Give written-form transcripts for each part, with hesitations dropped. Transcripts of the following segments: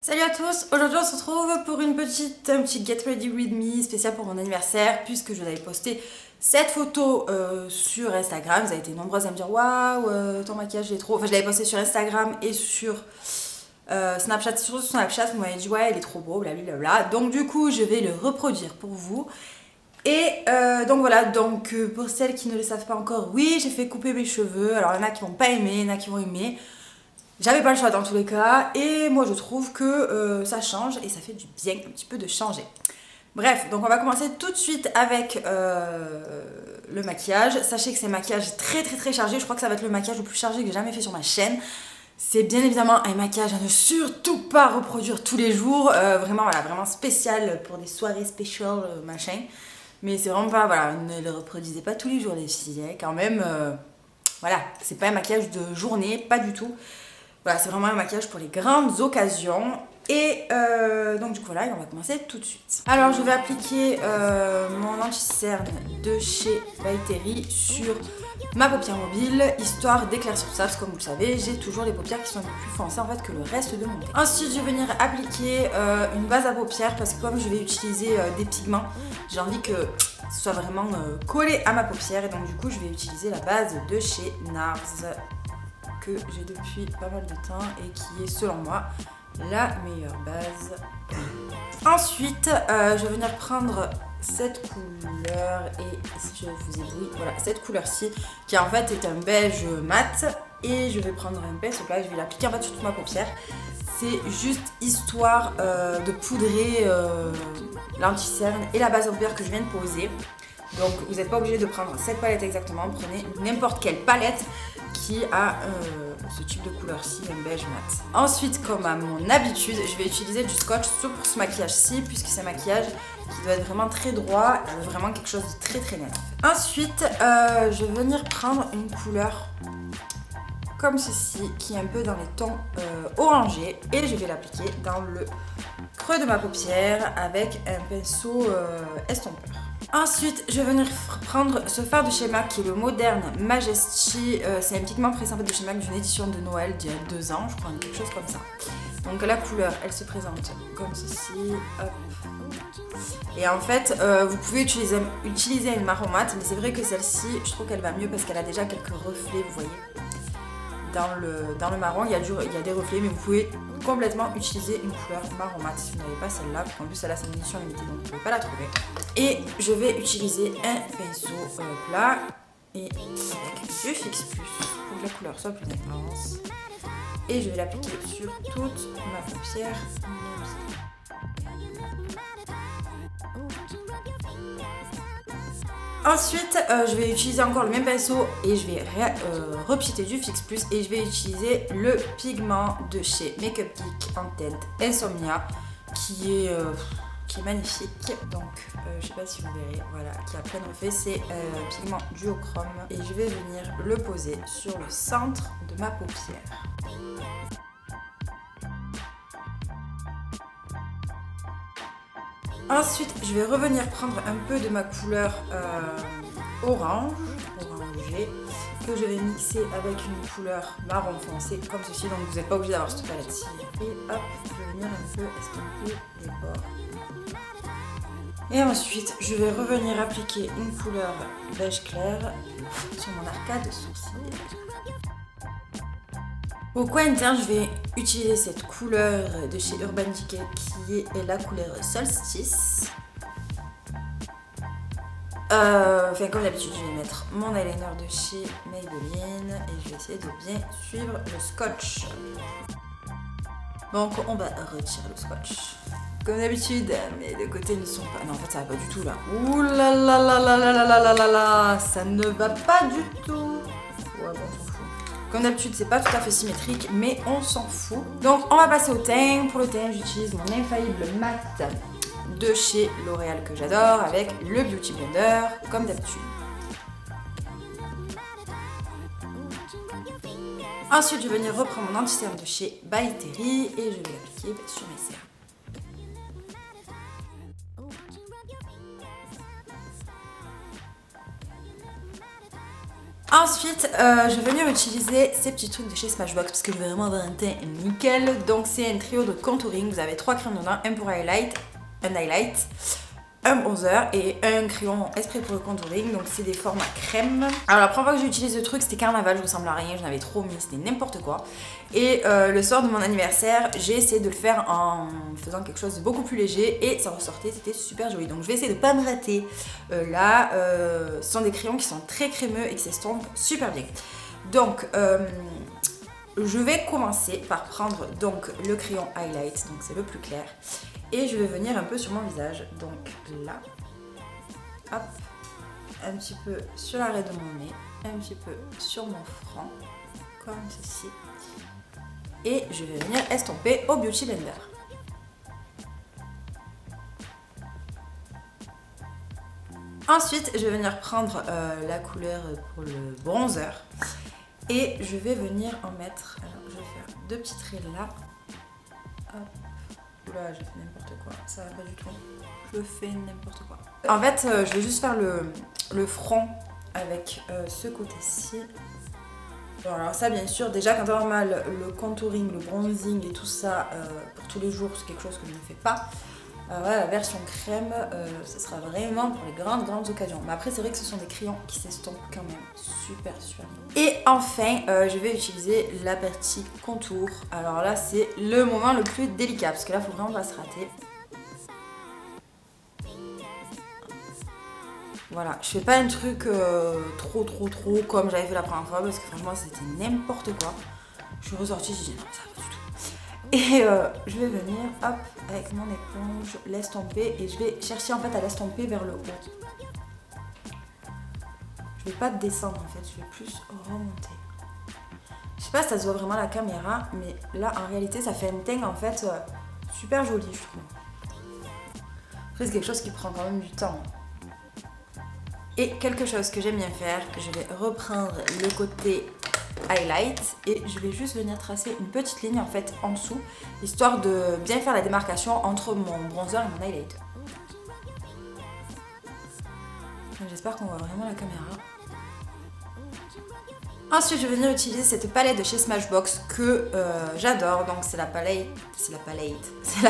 Salut à tous, aujourd'hui on se retrouve pour un petit Get Ready With Me spécial pour mon anniversaire puisque je vous avais posté cette photo sur Instagram. Vous avez été nombreuses à me dire waouh, ton maquillage est trop... Enfin je l'avais posté sur Instagram et sur Snapchat, sur Snapchat vous m'avez dit ouais il est trop beau, blablabla. Donc du coup je vais le reproduire pour vous. Et donc voilà, pour celles qui ne le savent pas encore, oui j'ai fait couper mes cheveux. Alors il y en a qui vont pas aimer, il y en a qui vont aimer. J'avais pas le choix dans tous les cas et moi je trouve que ça change et ça fait du bien un petit peu de changer. Bref, donc on va commencer tout de suite avec le maquillage. Sachez que c'est un maquillage très chargé, je crois que ça va être le maquillage le plus chargé que j'ai jamais fait sur ma chaîne. C'est bien évidemment un maquillage à ne surtout pas reproduire tous les jours, vraiment voilà, vraiment spécial pour des soirées spéciales machin. Mais c'est vraiment pas, voilà, ne le reproduisez pas tous les jours les filles, hein, quand même, voilà, c'est pas un maquillage de journée, pas du tout. Voilà, c'est vraiment un maquillage pour les grandes occasions. Et donc du coup voilà, on va commencer tout de suite. Alors je vais appliquer mon anti-cerne de chez By Terry sur ma paupière mobile, histoire d'éclaircir tout ça, parce que comme vous le savez, j'ai toujours les paupières qui sont un peu plus foncées en fait que le reste de mon teint. Ensuite je vais venir appliquer une base à paupières, parce que comme je vais utiliser des pigments, j'ai envie que ce soit vraiment collé à ma paupière, et donc du coup je vais utiliser la base de chez NARS que j'ai depuis pas mal de temps et qui est selon moi la meilleure base. Ensuite, je vais venir prendre cette couleur et si je vous éblouis, voilà cette couleur-ci qui en fait est un beige mat et je vais prendre un pinceau plat, je vais l'appliquer en fait sur toute ma paupière. C'est juste histoire de poudrer l'anti-cerne et la base à paupières que je viens de poser. Donc vous n'êtes pas obligé de prendre cette palette exactement, prenez n'importe quelle palette qui a ce type de couleur-ci, un beige mat. Ensuite, comme à mon habitude, je vais utiliser du scotch pour ce maquillage-ci, puisque c'est un maquillage qui doit être vraiment très droit, vraiment quelque chose de très net. Ensuite, je vais venir prendre une couleur comme ceci, qui est un peu dans les tons orangés, et je vais l'appliquer dans le creux de ma paupière avec un pinceau estompeur. Ensuite, je vais venir prendre ce fard de chez MAC qui est le Modern Majesty. C'est un pigment pressé en fait de chez MAC d'une édition de Noël d'il y a 2 ans, je crois, quelque chose comme ça. Donc la couleur, elle se présente comme ceci. Hop. Et en fait, vous pouvez utiliser une marron mat, mais c'est vrai que celle-ci, je trouve qu'elle va mieux parce qu'elle a déjà quelques reflets, vous voyez. Dans le marron, il y a des reflets, mais vous pouvez complètement utiliser une couleur marron mat si vous n'avez pas celle-là, parce qu'en plus celle-là c'est une édition limitée, donc vous ne pouvez pas la trouver. Et je vais utiliser un pinceau plat et avec du Fix Plus pour que la couleur soit plus intense. Et je vais l'appliquer sur toute ma paupière. Ensuite, je vais utiliser encore le même pinceau et je vais repiter du Fix Plus et je vais utiliser le pigment de chez Makeup Geek en teinte Insomnia qui est magnifique. Donc, je sais pas si vous verrez, voilà, qui a plein de reflets. C'est pigment duochrome et je vais venir le poser sur le centre de ma paupière. Ensuite, je vais revenir prendre un peu de ma couleur orangé, que je vais mixer avec une couleur marron foncé, comme ceci. Donc vous n'êtes pas obligé d'avoir cette palette-ci. Et hop, je vais venir un peu estomper les bords. Et ensuite, je vais revenir appliquer une couleur beige clair sur mon arcade sourcil. Au coin interne, je vais utiliser cette couleur de chez Urban Decay qui est la couleur Solstice. Comme d'habitude, je vais mettre mon eyeliner de chez Maybelline et je vais essayer de bien suivre le scotch. Donc, on va retirer le scotch. Comme d'habitude, mais les côtés ne sont pas... Non, en fait, ça va pas du tout là. Ouh là là là là là là là là là, ça ne va pas du tout. Ouais, bon, on s'en fout. Comme d'habitude, c'est pas tout à fait symétrique, mais on s'en fout. Donc, on va passer au teint. Pour le teint, j'utilise mon infaillible mat de chez L'Oréal que j'adore avec le Beauty Blender, comme d'habitude. Ensuite, je vais venir reprendre mon anti-cerne de chez By Terry et je vais l'appliquer sur mes cernes. Ensuite, je vais venir utiliser ces petits trucs de chez Smashbox parce que je veux vraiment avoir un teint nickel. Donc c'est un trio de contouring. Vous avez 3 crayons dedans, un pour highlight, un bronzer et un crayon exprès pour le contouring. Donc c'est des formats crème. Alors la première fois que j'ai utilisé le truc, c'était carnaval, je ressemble à rien, j'en avais trop mis, c'était n'importe quoi. Et le soir de mon anniversaire, j'ai essayé de le faire en faisant quelque chose de beaucoup plus léger et ça ressortait, c'était super joli. Donc je vais essayer de pas me rater. Là, ce sont des crayons qui sont très crémeux et qui s'estompent super bien. Donc je vais commencer par prendre donc le crayon highlight, donc c'est le plus clair. Et je vais venir un peu sur mon visage, donc là, hop, un petit peu sur l'arrêt de mon nez, un petit peu sur mon front, comme ceci. Et je vais venir estomper au Beauty Blender. Ensuite, je vais venir prendre la couleur pour le bronzer et je vais venir en mettre, alors je vais faire 2 petits traits là, hop. Oula, j'ai fait n'importe quoi, ça va pas du tout. Je fais n'importe quoi. En fait, je vais juste faire le front avec ce côté-ci. Bon, alors ça, bien sûr, déjà quand on a mal, le contouring, le bronzing et tout ça, pour tous les jours, c'est quelque chose que je ne fais pas. Voilà, la version crème, ce sera vraiment pour les grandes occasions. Mais après, c'est vrai que ce sont des crayons qui s'estompent quand même super bien. Et enfin, je vais utiliser la partie contour. Alors là, c'est le moment le plus délicat parce que là, il faut vraiment pas se rater. Voilà, je fais pas un truc trop comme j'avais fait la première fois parce que franchement, c'était n'importe quoi. Je suis ressortie, j'ai dit non, ça va pas du tout. Et je vais venir, hop, avec mon éponge, l'estomper et je vais chercher en fait à l'estomper vers le haut. Je vais pas descendre en fait, je vais plus remonter. Je sais pas si ça se voit vraiment à la caméra, mais là en réalité ça fait un teint en fait super joli je trouve. Après c'est quelque chose qui prend quand même du temps. Et quelque chose que j'aime bien faire, je vais reprendre le côté highlight et je vais juste venir tracer une petite ligne en fait en dessous, histoire de bien faire la démarcation entre mon bronzer et mon highlight. J'espère qu'on voit vraiment la caméra. Ensuite, je vais venir utiliser cette palette de chez Smashbox que j'adore. Donc c'est la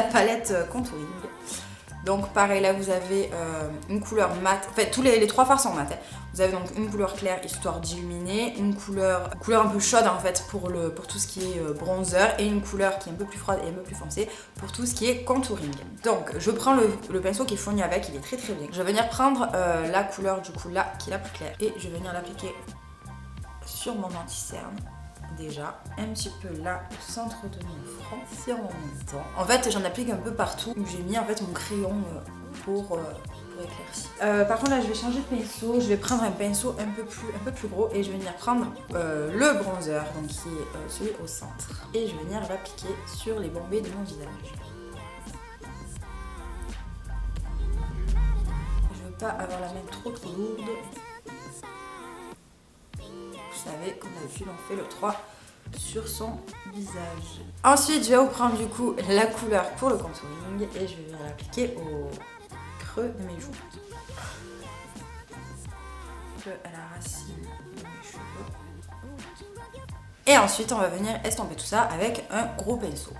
palette contouring. Donc pareil, là vous avez une couleur mat, en fait tous les 3 fards sont mat. Hein. Vous avez donc une couleur claire histoire d'illuminer, une couleur un peu chaude en fait pour tout ce qui est bronzer et une couleur qui est un peu plus froide et un peu plus foncée pour tout ce qui est contouring. Donc je prends le pinceau qui est fourni avec, il est très bien. Je vais venir prendre la couleur du coup là qui est la plus claire et je vais venir l'appliquer sur mon anti-cerne. Déjà, un petit peu là au centre de mon front, sur mon menton. En fait, j'en applique un peu partout où j'ai mis en fait mon crayon pour éclaircir. Par contre là, je vais changer de pinceau. Je vais prendre un pinceau un peu plus gros et je vais venir prendre le bronzer, donc qui est celui au centre, et je vais venir l'appliquer sur les bombées de mon visage. Je veux pas avoir la main trop lourde. Vous savez, comme d'habitude, on fait le 3 sur son visage. Ensuite, je vais reprendre du coup la couleur pour le contouring et je vais venir l'appliquer au creux de mes joues. Un peu à la racine de mes cheveux. Et ensuite, on va venir estomper tout ça avec un gros pinceau.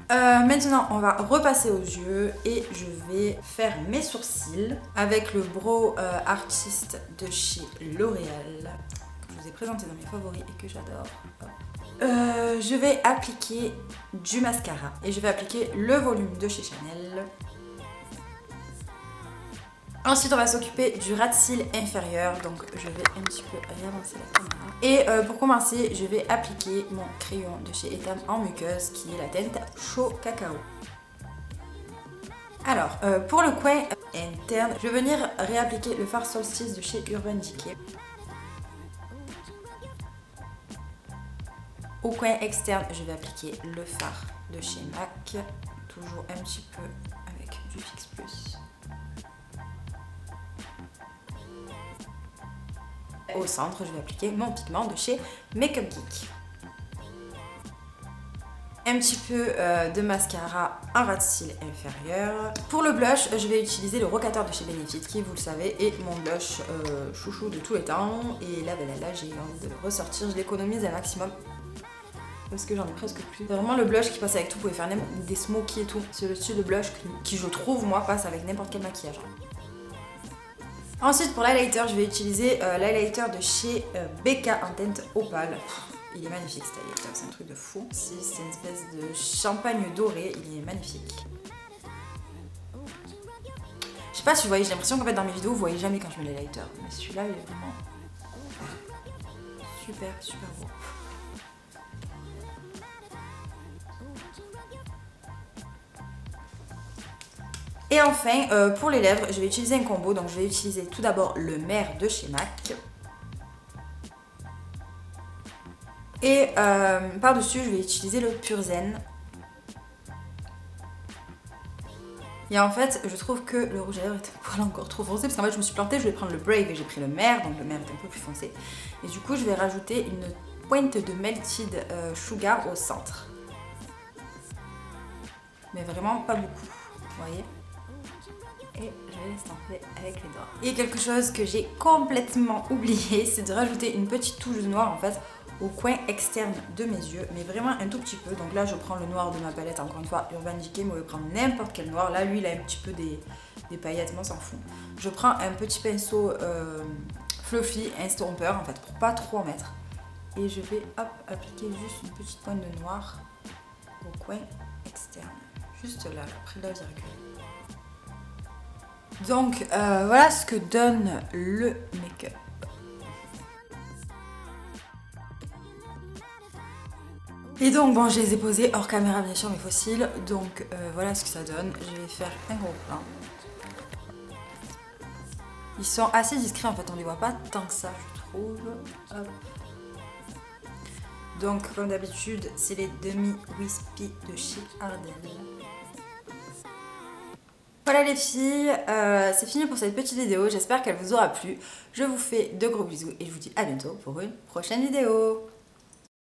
Maintenant, on va repasser aux yeux et je vais faire mes sourcils avec le Brow Artist de chez L'Oréal que je vous ai présenté dans mes favoris et que j'adore. Je vais appliquer du mascara et je vais appliquer le volume de chez Chanel. Ensuite, on va s'occuper du ras de cils inférieur, donc je vais un petit peu réavancer la caméra. Et pour commencer, je vais appliquer mon crayon de chez Etam en muqueuse, qui est la teinte Chaud Cacao. Alors, pour le coin interne, je vais venir réappliquer le fard Solstice de chez Urban Decay. Au coin externe, je vais appliquer le fard de chez MAC, toujours un petit peu avec du Fix Plus. Au centre, je vais appliquer mon pigment de chez Makeup Geek. Un petit peu de mascara en ras de cils inférieur. Pour le blush, je vais utiliser le Rocateur de chez Benefit, qui vous le savez est mon blush chouchou de tous les temps. Et là, j'ai envie de le ressortir, je l'économise un maximum. Parce que j'en ai presque plus. C'est vraiment le blush qui passe avec tout, vous pouvez faire des smokies et tout. C'est le style de blush qui je trouve, moi, passe avec n'importe quel maquillage. Ensuite, pour l'highlighter, je vais utiliser l'highlighter de chez Becca en teinte opale. Il est magnifique cet highlighter, c'est un truc de fou. C'est une espèce de champagne doré, il est magnifique. Je sais pas si vous voyez, j'ai l'impression qu'en fait dans mes vidéos, vous voyez jamais quand je mets l'highlighter. Mais celui-là, il est vraiment super, super beau. Et enfin, pour les lèvres, je vais utiliser un combo. Donc je vais utiliser tout d'abord le Mer de chez MAC. Et par-dessus, je vais utiliser le Pur Zen. Et en fait, je trouve que le rouge à lèvres est un poil encore trop foncé, parce qu'en fait, je me suis plantée, je vais prendre le Brave et j'ai pris le Mer, donc le Mer est un peu plus foncé. Et du coup, je vais rajouter une pointe de Melted Sugar au centre. Mais vraiment pas beaucoup, vous voyez. Et je vais l'estamper avec les doigts. Et quelque chose que j'ai complètement oublié, c'est de rajouter une petite touche de noir en fait au coin externe de mes yeux, mais vraiment un tout petit peu. Donc là, je prends le noir de ma palette, encore une fois, Urban Decay, mais on peut prendre n'importe quel noir. Là, lui, il a un petit peu des paillettes, mais on s'en fout. Je prends un petit pinceau fluffy, un stomper, en fait, pour pas trop en mettre. Et je vais, hop, appliquer juste une petite pointe de noir au coin externe. Juste là, près de la virgule. Donc, voilà ce que donne le make-up. Et donc bon, je les ai posés hors caméra bien sûr mes fossiles, donc voilà ce que ça donne. Je vais faire un gros plan. Ils sont assez discrets en fait, on les voit pas tant que ça je trouve. Hop. Donc comme d'habitude, c'est les demi wispy de chez Ardell. Voilà les filles, c'est fini pour cette petite vidéo, j'espère qu'elle vous aura plu. Je vous fais de gros bisous et je vous dis à bientôt pour une prochaine vidéo.